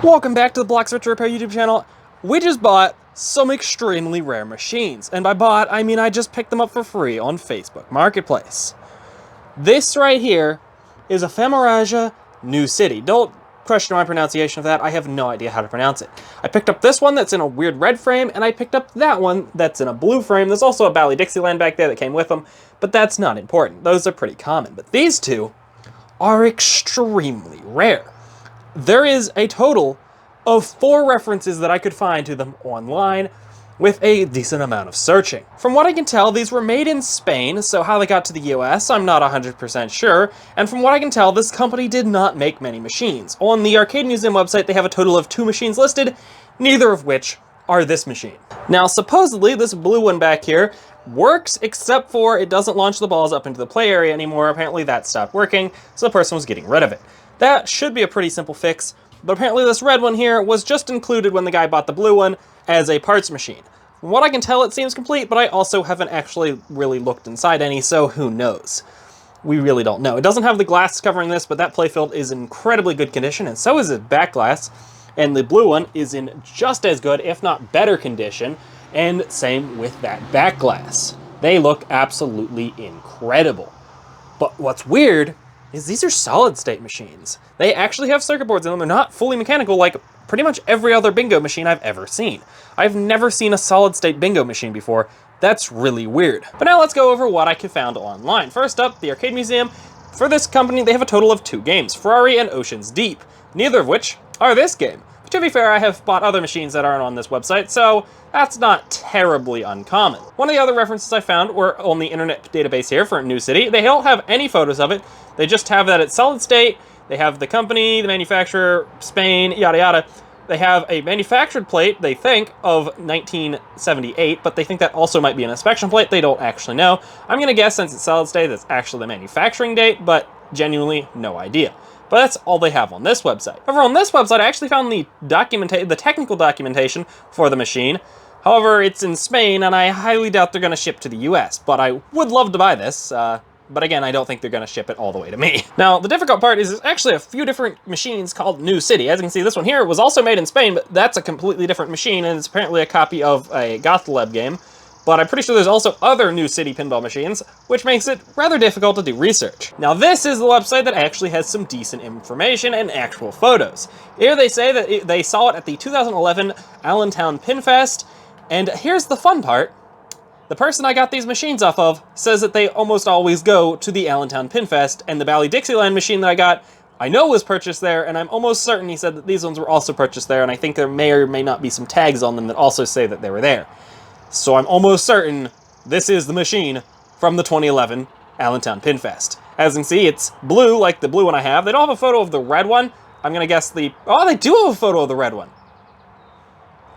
Welcome back to the Blocks Retro Repair YouTube channel. We just bought some extremely rare machines. And by bought, I mean I just picked them up for free on Facebook Marketplace. This right here is a Famaresa New City. Don't question my pronunciation of that. I have no idea how to pronounce it. I picked up this one that's in a weird red frame, and I picked up that one that's in a blue frame. There's also a Bally Dixieland back there that came with them, but that's not important. Those are pretty common. But these two are extremely rare. There is a total of 4 references that I could find to them online with a decent amount of searching. From what I can tell, these were made in Spain, so how they got to the US, I'm not 100% sure, and from what I can tell, this company did not make many machines. On the Arcade Museum website, they have a total of 2 machines listed, neither of which are this machine. Now, supposedly, this blue one back here works, except for it doesn't launch the balls up into the play area anymore. Apparently that stopped working, so the person was getting rid of it. That should be a pretty simple fix, but apparently this red one here was just included when the guy bought the blue one as a parts machine. From what I can tell, it seems complete, but I also haven't actually really looked inside any, so who knows? We really don't know. It doesn't have the glass covering this, but that playfield is in incredibly good condition, and so is its back glass, and the blue one is in just as good, if not better condition, and same with that back glass. They look absolutely incredible. But what's weird is these are solid state machines. They actually have circuit boards in them. They're not fully mechanical like pretty much every other bingo machine I've ever seen. I've never seen a solid state bingo machine before. That's really weird. But now let's go over what I found online. First up, the Arcade Museum. For this company, they have a total of 2 games, Ferrari and Ocean's Deep, neither of which are this game. But to be fair, I have bought other machines that aren't on this website, so that's not terribly uncommon. One of the other references I found were on the internet database here for New City. They don't have any photos of it. They just have that it's solid state. They have the company, the manufacturer, Spain, yada yada. They have a manufactured plate, they think, of 1978, but they think that also might be an inspection plate. They don't actually know. I'm going to guess, since it's solid state, that's actually the manufacturing date, but genuinely no idea. But that's all they have on this website. However, on this website, I actually found the technical documentation for the machine. However, it's in Spain, and I highly doubt they're going to ship to the US, but I would love to buy this. But again, I don't think they're going to ship it all the way to me. Now, the difficult part is there's actually a few different machines called New City. As you can see, this one here was also made in Spain, but that's a completely different machine, and it's apparently a copy of a Gothleb game. But I'm pretty sure there's also other New City pinball machines, which makes it rather difficult to do research. Now, this is the website that actually has some decent information and actual photos. Here they say that they saw it at the 2011 Allentown Pinfest, and here's the fun part. The person I got these machines off of says that they almost always go to the Allentown Pinfest, and the Bally Dixieland machine that I got, I know was purchased there, and I'm almost certain he said that these ones were also purchased there, and I think there may or may not be some tags on them that also say that they were there. So I'm almost certain this is the machine from the 2011 Allentown Pinfest. As you can see, it's blue, like the blue one I have. They don't have a photo of the red one. I'm gonna guess oh, they do have a photo of the red one.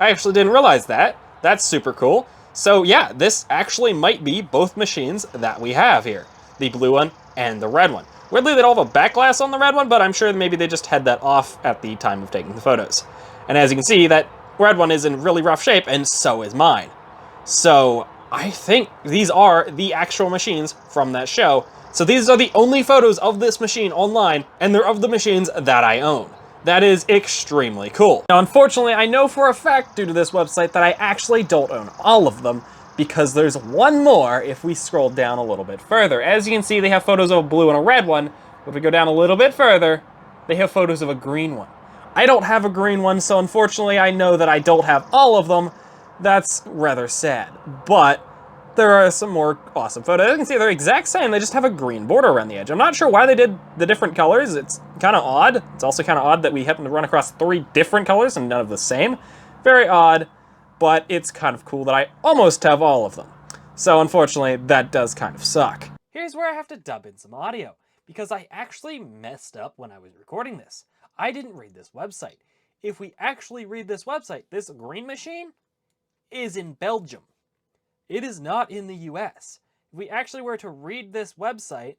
I actually didn't realize that. That's super cool. So yeah, this actually might be both machines that we have here. The blue one and the red one. Weirdly, they don't have a back glass on the red one, but I'm sure maybe they just had that off at the time of taking the photos. And as you can see, that red one is in really rough shape, and so is mine. So I think these are the actual machines from that show. So these are the only photos of this machine online, and they're of the machines that I own. That is extremely cool. Now, unfortunately, I know for a fact due to this website that I actually don't own all of them, because there's one more if we scroll down a little bit further. As you can see, they have photos of a blue and a red one. If we go down a little bit further, they have photos of a green one. I don't have a green one, so unfortunately, I know that I don't have all of them. That's rather sad, but there are some more awesome photos. As you can see, they're the exact same, they just have a green border around the edge. I'm not sure why they did the different colors. It's kind of odd. It's also kind of odd that we happen to run across 3 different colors and none of the same. Very odd, but it's kind of cool that I almost have all of them. So unfortunately, that does kind of suck. Here's where I have to dub in some audio, because I actually messed up when I was recording this. I didn't read this website. If we actually read this website, this green machine is in Belgium. It is not in the US. If we actually were to read this website,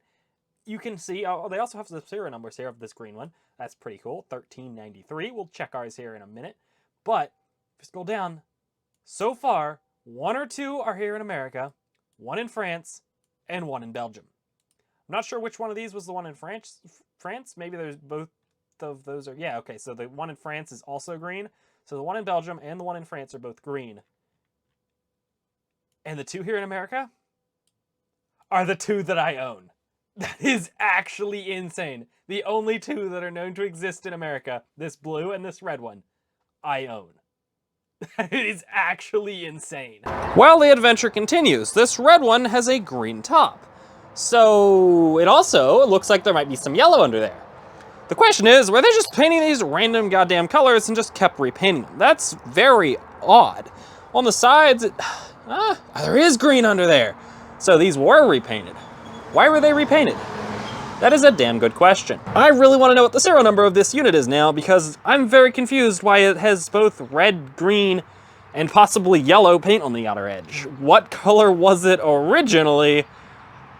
you can see, oh, they also have the serial numbers here of this green one. That's pretty cool, 1393. We'll check ours here in a minute. But if you scroll down, so far, 1 or 2 are here in America, 1 in France, and 1 in Belgium. I'm not sure which one of these was the one in France. Maybe there's both of those are, yeah, okay, so the one in France is also green. So the one in Belgium and the one in France are both green. And the two here in America are the two that I own. That is actually insane. The only two that are known to exist in America, this blue and this red one, I own. It is actually insane. While the adventure continues, this red one has a green top. So it also looks like there might be some yellow under there. The question is, were they just painting these random goddamn colors and just kept repainting them? That's very odd. On the sides, there is green under there. So these were repainted. Why were they repainted? That is a damn good question. I really want to know what the serial number of this unit is now, because I'm very confused why it has both red, green, and possibly yellow paint on the outer edge. What color was it originally?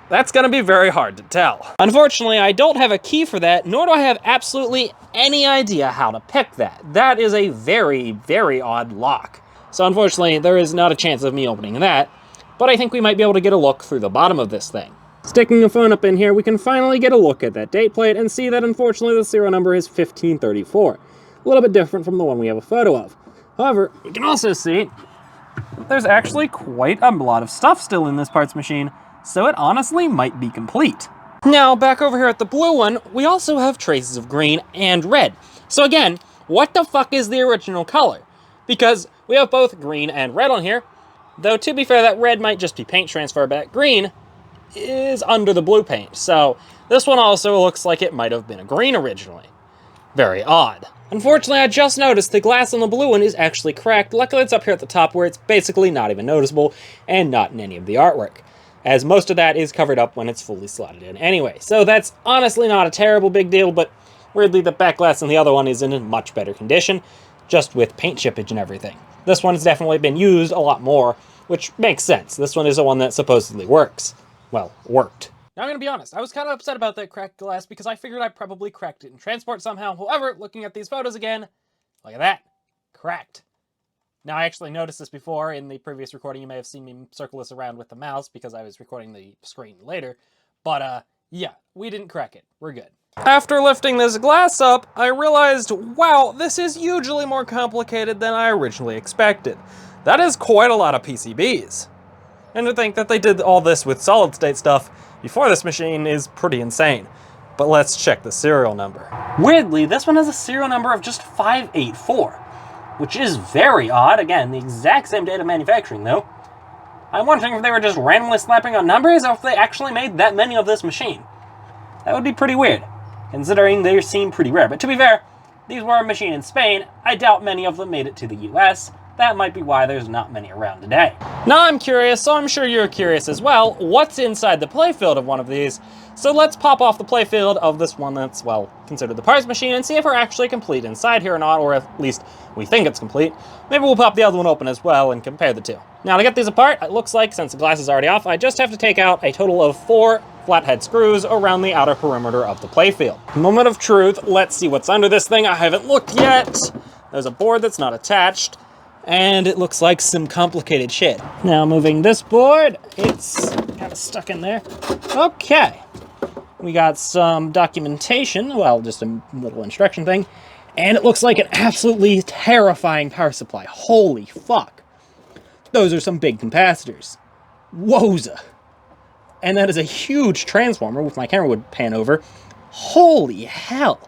That's gonna be very hard to tell. Unfortunately, I don't have a key for that, nor do I have absolutely any idea how to pick that. That is a very, very odd lock. So unfortunately, there is not a chance of me opening that, but I think we might be able to get a look through the bottom of this thing. Sticking a phone up in here, we can finally get a look at that date plate and see that unfortunately the serial number is 1534. A little bit different from the one we have a photo of. However, we can also see there's actually quite a lot of stuff still in this parts machine, so it honestly might be complete. Now, back over here at the blue one, we also have traces of green and red. So again, what the fuck is the original color? Because we have both green and red on here, though to be fair, that red might just be paint transfer, but green is under the blue paint. So this one also looks like it might have been a green originally. Very odd. Unfortunately, I just noticed the glass on the blue one is actually cracked. Luckily, it's up here at the top where it's basically not even noticeable and not in any of the artwork, as most of that is covered up when it's fully slotted in anyway. So that's honestly not a terrible big deal, but weirdly the back glass on the other one is in much better condition, just with paint chippage and everything. This one has definitely been used a lot more, which makes sense. This one is the one that supposedly works. Well, worked. Now I'm gonna be honest, I was kind of upset about that cracked glass because I figured I probably cracked it in transport somehow. However, looking at these photos again, look at that, cracked. Now I actually noticed this before in the previous recording. You may have seen me circle this around with the mouse because I was recording the screen later. But yeah, we didn't crack it, we're good. After lifting this glass up, I realized, wow, this is hugely more complicated than I originally expected. That is quite a lot of PCBs. And to think that they did all this with solid state stuff before this machine is pretty insane. But let's check the serial number. Weirdly, this one has a serial number of just 584, which is very odd. Again, the exact same date of manufacturing though. I'm wondering if they were just randomly slapping on numbers or if they actually made that many of this machine. That would be pretty weird, considering they seem pretty rare. But to be fair, these were a machine in Spain. I doubt many of them made it to the US. That might be why there's not many around today. Now I'm curious, so I'm sure you're curious as well, what's inside the playfield of one of these? So let's pop off the playfield of this one that's, well, considered the parts machine and see if we're actually complete inside here or not, or at least we think it's complete. Maybe we'll pop the other one open as well and compare the two. Now to get these apart, it looks like, since the glass is already off, I just have to take out a total of 4 flathead screws around the outer perimeter of the playfield. Moment of truth, let's see what's under this thing. I haven't looked yet. There's a board that's not attached, and it looks like some complicated shit. Now moving this board, it's kind of stuck in there. Okay. We got some documentation, well, just a little instruction thing, and it looks like an absolutely terrifying power supply. Holy fuck. Those are some big capacitors. Wowza. And that is a huge transformer, if my camera would pan over. Holy hell.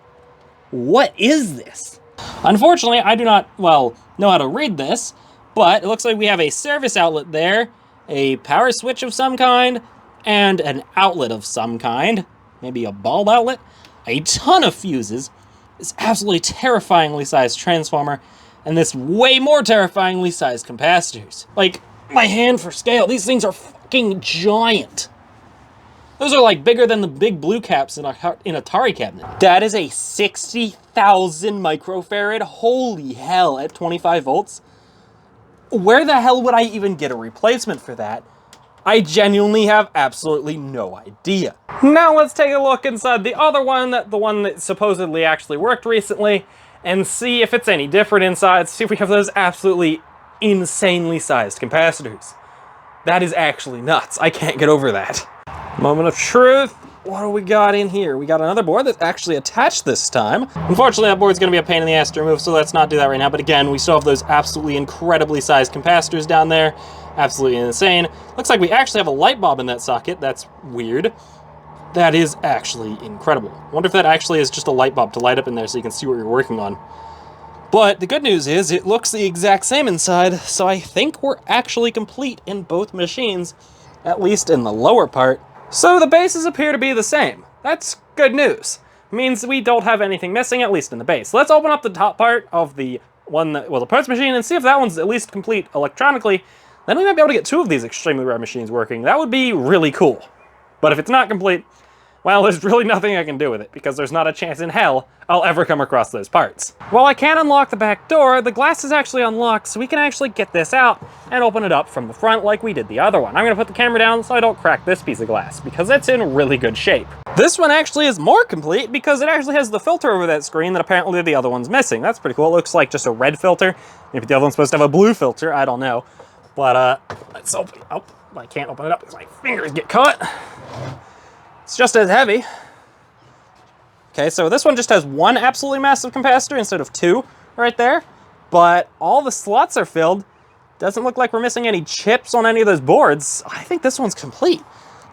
What is this? Unfortunately, I do not, well, know how to read this, but it looks like we have a service outlet there, a power switch of some kind, and an outlet of some kind. Maybe a bulb outlet, a ton of fuses, this absolutely terrifyingly sized transformer, and this way more terrifyingly sized capacitors. Like, my hand for scale, these things are fucking giant. Those are like bigger than the big blue caps in an Atari cabinet. That is a 60,000 microfarad, holy hell, at 25 volts. Where the hell would I even get a replacement for that? I genuinely have absolutely no idea. Now let's take a look inside the other one, the one that supposedly actually worked recently, and see if it's any different inside, see if we have those absolutely insanely sized capacitors. That is actually nuts. I can't get over that. Moment of truth. what do we got in here? We got another board that's actually attached this time. Unfortunately, that board's gonna be a pain in the ass to remove, so let's not do that right now. But again, we still have those absolutely incredibly sized capacitors down there. Absolutely insane. Looks like we actually have a light bulb in that socket. That's weird. That is actually incredible. Wonder if that actually is just a light bulb to light up in there so you can see what you're working on. But the good news is it looks the exact same inside, so I think we're actually complete in both machines, at least in the lower part. So the bases appear to be the same. That's good news. It means we don't have anything missing, at least in the base. Let's open up the top part of the one that was a parts machine and see if that one's at least complete electronically. Then we might be able to get 2 of these extremely rare machines working. That would be really cool. But if it's not complete, well, there's really nothing I can do with it, because there's not a chance in hell I'll ever come across those parts. While I can't unlock the back door, the glass is actually unlocked, so we can actually get this out and open it up from the front like we did the other one. I'm gonna put the camera down so I don't crack this piece of glass, because it's in really good shape. This one actually is more complete because it actually has the filter over that screen that apparently the other one's missing. That's pretty cool. It looks like just a red filter. Maybe the other one's supposed to have a blue filter, I don't know. But let's open it up. I can't open it up because my fingers get caught. It's just as heavy. Okay, so this one just has 1 absolutely massive capacitor instead of 2 right there, but all the slots are filled. Doesn't look like we're missing any chips on any of those boards. I think this one's complete.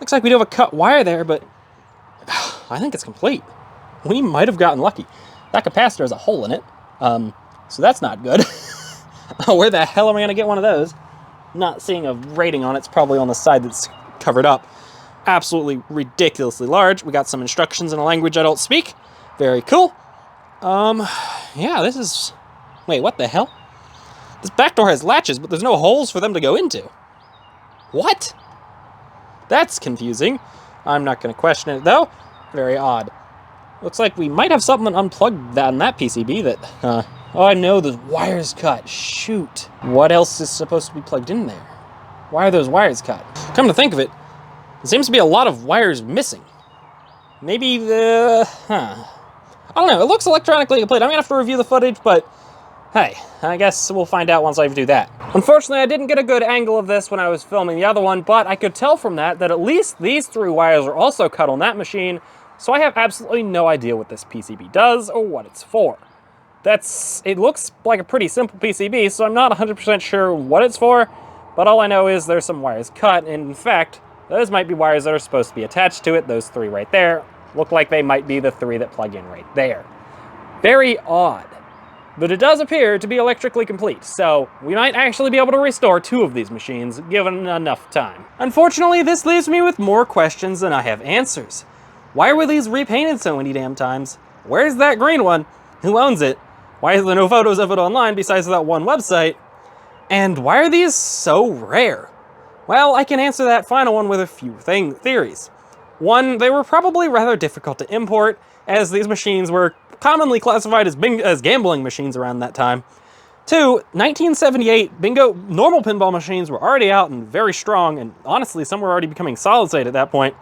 Looks like we do have a cut wire there, but I think it's complete. We might have gotten lucky. That capacitor has a hole in it, so that's not good. Oh, where the hell am I gonna get one of those? Not seeing a rating on it. It's probably on the side that's covered up. Absolutely ridiculously large. We got some instructions in a language I don't speak. Very cool. Yeah, this is... Wait, what the hell? This back door has latches, but there's no holes for them to go into. What? That's confusing. I'm not going to question it, though. Very odd. Looks like we might have something unplugged on that PCB that... Oh, I know, the wire's cut. Shoot. What else is supposed to be plugged in there? Why are those wires cut? Come to think of it, there seems to be a lot of wires missing. Maybe the... I don't know, it looks electronically complete. I'm gonna have to review the footage, but hey, I guess we'll find out once I do that. Unfortunately, I didn't get a good angle of this when I was filming the other one, but I could tell from that at least these 3 wires are also cut on that machine, so I have absolutely no idea what this PCB does or what it's for. It looks like a pretty simple PCB, so I'm not 100% sure what it's for, but all I know is there's some wires cut, and in fact, those might be wires that are supposed to be attached to it. Those 3 right there look like they might be the 3 that plug in right there. Very odd. But it does appear to be electrically complete, so we might actually be able to restore 2 of these machines, given enough time. Unfortunately, this leaves me with more questions than I have answers. Why were these repainted so many damn times? Where's that green one? Who owns it? Why is there no photos of it online besides that one website? And why are these so rare? Well, I can answer that final one with a few theories. One, they were probably rather difficult to import, as these machines were commonly classified as gambling machines around that time. 2, 1978, normal pinball machines were already out and very strong, and honestly, some were already becoming solid state at that point.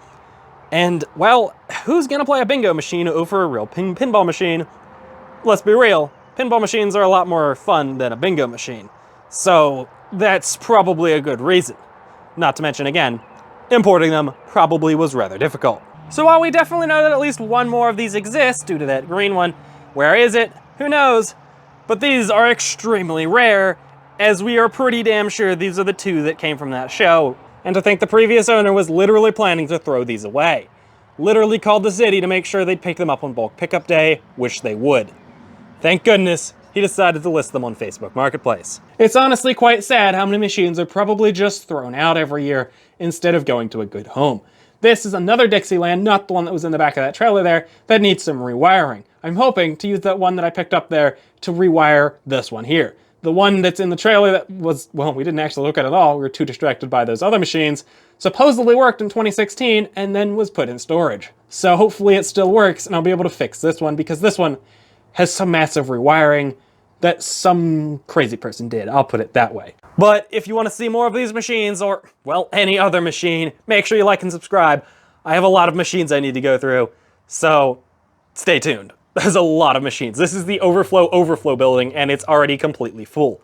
And, well, who's gonna play a bingo machine over a real pinball machine? Let's be real, pinball machines are a lot more fun than a bingo machine. So, that's probably a good reason. Not to mention, again, importing them probably was rather difficult. So while we definitely know that at least 1 more of these exists due to that green one, where is it? Who knows? But these are extremely rare, as we are pretty damn sure these are the 2 that came from that show. And to think the previous owner was literally planning to throw these away. Literally called the city to make sure they'd pick them up on bulk pickup day, which they would. Thank goodness he decided to list them on Facebook Marketplace. It's honestly quite sad how many machines are probably just thrown out every year instead of going to a good home. This is another Dixieland, not the one that was in the back of that trailer there, that needs some rewiring. I'm hoping to use that one that I picked up there to rewire this one here. The one that's in the trailer that was, well, we didn't actually look at it all, we were too distracted by those other machines, supposedly worked in 2016 and then was put in storage. So hopefully it still works and I'll be able to fix this one, because this one has some massive rewiring that some crazy person did, I'll put it that way. But if you want to see more of these machines, or, well, any other machine, make sure you like and subscribe. I have a lot of machines I need to go through, so stay tuned. There's a lot of machines. This is the overflow building, and it's already completely full.